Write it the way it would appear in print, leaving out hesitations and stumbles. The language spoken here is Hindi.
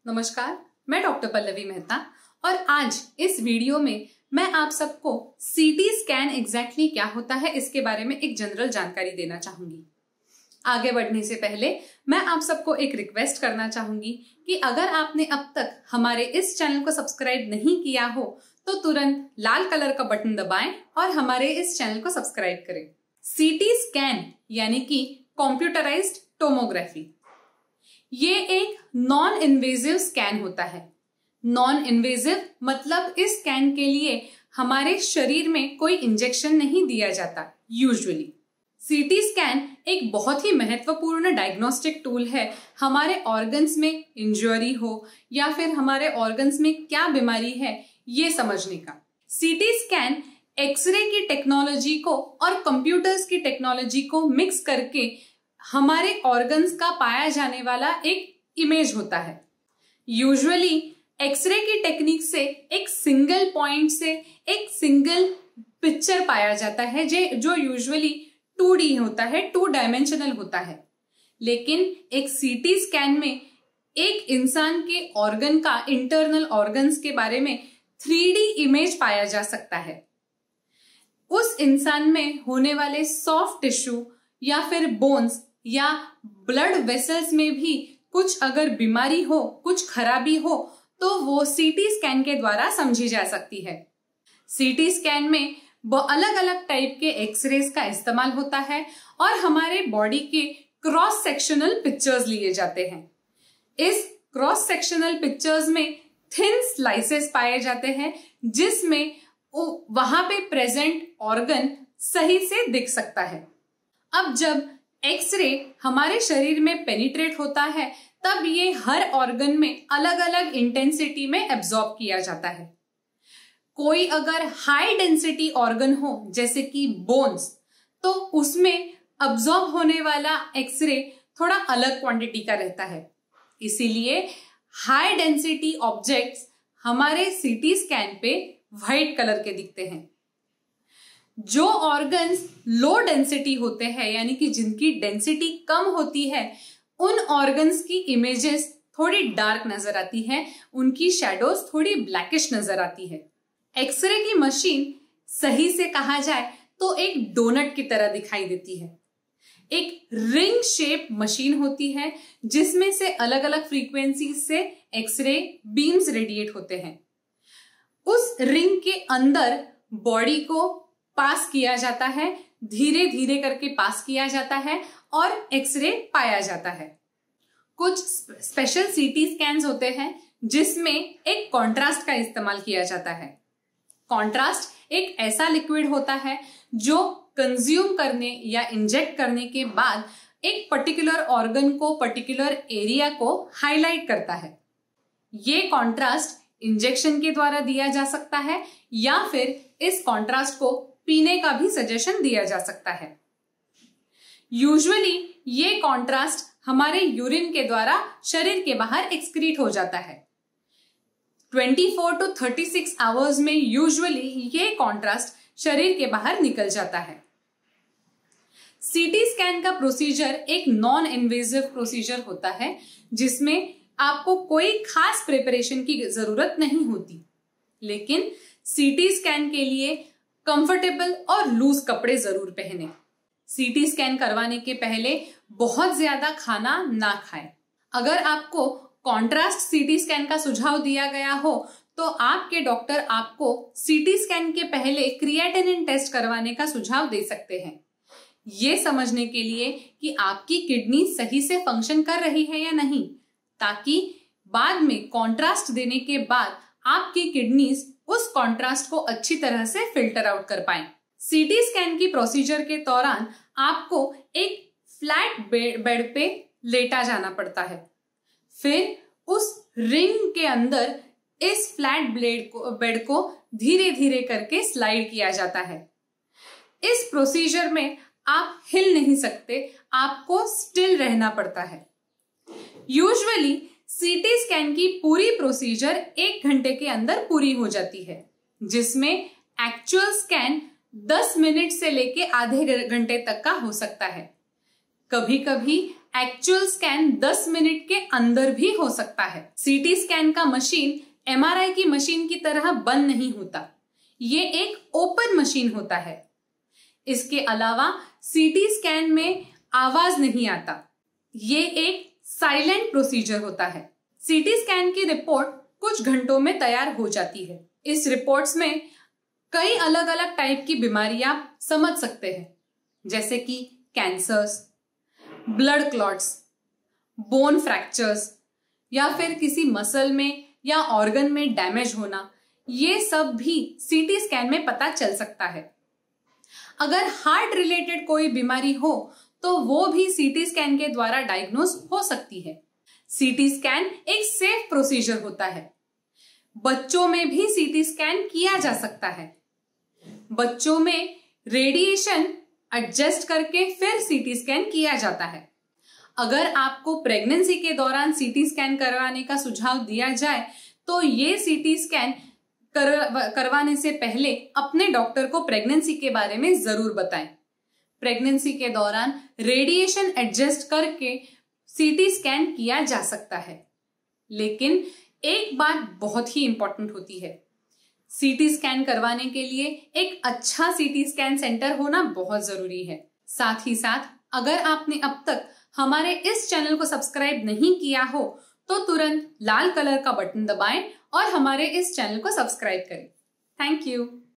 नमस्कार, मैं डॉक्टर पल्लवी मेहता और आज इस वीडियो में मैं आप सबको सीटी स्कैन एग्जैक्टली क्या होता है इसके बारे में एक जनरल जानकारी देना चाहूंगी। आगे बढ़ने से पहले मैं आप सबको एक रिक्वेस्ट करना चाहूंगी कि अगर आपने अब तक हमारे इस चैनल को सब्सक्राइब नहीं किया हो तो तुरंत लाल कलर का बटन दबाएं और हमारे इस चैनल को सब्सक्राइब करें। सीटी स्कैन यानी कि कंप्यूटराइज्ड टोमोग्राफी, ये एक नॉन इन्वेजिव स्कैन होता है। नॉन इन्वेजिव मतलब इस स्कैन के लिए हमारे शरीर में कोई इंजेक्शन नहीं दिया जाता। यूजुअली सीटी स्कैन एक बहुत ही महत्वपूर्ण डायग्नोस्टिक टूल है हमारे ऑर्गन्स में इंजरी हो या फिर हमारे ऑर्गन्स में क्या बीमारी है ये समझने का। सीटी स्कैन एक्सरे की टेक्नोलॉजी को और कंप्यूटर्स की टेक्नोलॉजी को मिक्स करके हमारे ऑर्गन्स का पाया जाने वाला एक इमेज होता है। यूजुअली एक्सरे की टेक्निक से एक सिंगल पॉइंट से एक सिंगल पिक्चर पाया जाता है जो यूजुअली 2D होता है, 2 डायमेंशनल होता है। लेकिन एक सीटी स्कैन में एक इंसान के ऑर्गन का, इंटरनल ऑर्गन्स के बारे में 3D इमेज पाया जा सकता है। उस इंसान में होने वाले सॉफ्ट टिश्यू या फिर बोन्स या ब्लड वेसल्स में भी कुछ अगर बीमारी हो, कुछ खराबी हो तो वो सीटी स्कैन के द्वारा समझी जा सकती है। सीटी स्कैन में अलग अलग टाइप के एक्सरेज का इस्तेमाल होता है और हमारे बॉडी के क्रॉस सेक्शनल पिक्चर्स लिए जाते हैं। इस क्रॉस सेक्शनल पिक्चर्स में थिन स्लाइसेस पाए जाते हैं जिसमें वहां पे प्रेजेंट ऑर्गन सही से दिख सकता है। अब जब एक्सरे हमारे शरीर में पेनिट्रेट होता है तब ये हर ऑर्गन में अलग अलग इंटेंसिटी में एब्जॉर्ब किया जाता है। कोई अगर हाई डेंसिटी ऑर्गन हो जैसे कि बोन्स, तो उसमें एब्जॉर्ब होने वाला एक्सरे थोड़ा अलग क्वांटिटी का रहता है। इसीलिए हाई डेंसिटी ऑब्जेक्ट्स हमारे सीटी स्कैन पे व्हाइट कलर के दिखते हैं। जो ऑर्गन्स लो डेंसिटी होते हैं यानी कि जिनकी डेंसिटी कम होती है, उन ऑर्गन्स की इमेजेस थोड़ी डार्क नजर आती है, उनकी शैडोज थोड़ी ब्लैकिश नजर आती है। एक्सरे की मशीन सही से कहा जाए तो एक डोनट की तरह दिखाई देती है। एक रिंग शेप मशीन होती है जिसमें से अलग अलग फ्रीक्वेंसी से एक्सरे बीम्स रेडिएट होते हैं। उस रिंग के अंदर बॉडी को पास किया जाता है, धीरे धीरे करके पास किया जाता है और एक्सरे पाया जाता है। कुछ स्पेशल सीटी स्कैन्स होते हैं जिसमें एक कॉन्ट्रास्ट का इस्तेमाल किया जाता है। कॉन्ट्रास्ट एक ऐसा लिक्विड होता है जो कंज्यूम करने या इंजेक्ट करने के बाद एक पर्टिकुलर ऑर्गन को, पर्टिकुलर एरिया को हाईलाइट करता है। ये कॉन्ट्रास्ट इंजेक्शन के द्वारा दिया जा सकता है या फिर इस कॉन्ट्रास्ट को पीने का भी सजेशन दिया जा सकता है। यूजुअली ये कॉन्ट्रास्ट हमारे यूरिन के द्वारा शरीर के बाहर एक्सक्रीट हो जाता है। 24 to 36 आवर्स में यूजुअली ये कॉन्ट्रास्ट शरीर के बाहर निकल जाता है। सीटी स्कैन का प्रोसीजर एक नॉन इन्वेजिव प्रोसीजर होता है जिसमें आपको कोई खास प्रिपरेशन की जरूरत नहीं होती। लेकिन सीटी स्कैन के लिए कंफर्टेबल और लूज कपड़े जरूर पहने। सीटी स्कैन करवाने के पहले बहुत ज्यादा खाना ना खाएं। अगर आपको कॉन्ट्रास्ट सीटी स्कैन का सुझाव दिया गया हो तो आपके डॉक्टर आपको सीटी स्कैन के पहले क्रिएटिनिन टेस्ट करवाने का सुझाव दे सकते हैं, ये समझने के लिए कि आपकी किडनी सही से फंक्शन कर रही है या नहीं, ताकि बाद में कॉन्ट्रास्ट देने के बाद आपकी किडनीज उस कॉन्ट्रास्ट को अच्छी तरह से फिल्टर आउट कर पाएं। सीटी स्कैन की प्रोसीजर के दौरान आपको एक फ्लैट बेड पे लेटा जाना पड़ता है। फिर उस रिंग के अंदर इस फ्लैट बेड को धीरे धीरे करके स्लाइड किया जाता है। इस प्रोसीजर में आप हिल नहीं सकते, आपको स्टिल रहना पड़ता है। यूजुअली सीटी स्कैन की पूरी प्रोसीजर 1 घंटे के अंदर पूरी हो जाती है, जिसमें एक्चुअल स्कैन 10 मिनट से लेके आधे घंटे तक का हो सकता है। कभी कभी एक्चुअल स्कैन 10 मिनट के अंदर भी हो सकता है। सीटी स्कैन का मशीन एमआरआई की मशीन की तरह बंद नहीं होता, ये एक ओपन मशीन होता है। इसके अलावा सीटी स्कैन में आवाज नहीं आता, ये एक साइलेंट प्रोसीजर होता है। सीटी स्कैन की रिपोर्ट कुछ घंटों में तैयार हो जाती है। इस रिपोर्ट्स में कई अलग अलग टाइप की बीमारियां समझ सकते हैं, जैसे कि cancers, blood clots, bone fractures या फिर किसी मसल में या ऑर्गन में डैमेज होना, ये सब भी सीटी स्कैन में पता चल सकता है। अगर हार्ट रिलेटेड कोई बीमारी हो तो वो भी सीटी स्कैन के द्वारा डायग्नोस हो सकती है। सीटी स्कैन एक सेफ प्रोसीजर होता है। बच्चों में भी सीटी स्कैन किया जा सकता है। बच्चों में रेडिएशन एडजस्ट करके फिर सीटी स्कैन किया जाता है। अगर आपको प्रेगनेंसी के दौरान सीटी स्कैन करवाने का सुझाव दिया जाए तो ये सीटी स्कैन करवाने से पहले अपने डॉक्टर को प्रेगनेंसी के बारे में जरूर बताएं। प्रेगनेंसी के दौरान रेडिएशन एडजस्ट करके सीटी स्कैन किया जा सकता है। लेकिन एक बात बहुत ही इंपॉर्टेंट होती है, सीटी स्कैन करवाने के लिए एक अच्छा सीटी स्कैन सेंटर होना बहुत जरूरी है। साथ ही साथ अगर आपने अब तक हमारे इस चैनल को सब्सक्राइब नहीं किया हो तो तुरंत लाल कलर का बटन दबाएं और हमारे इस चैनल को सब्सक्राइब करें। Thank you.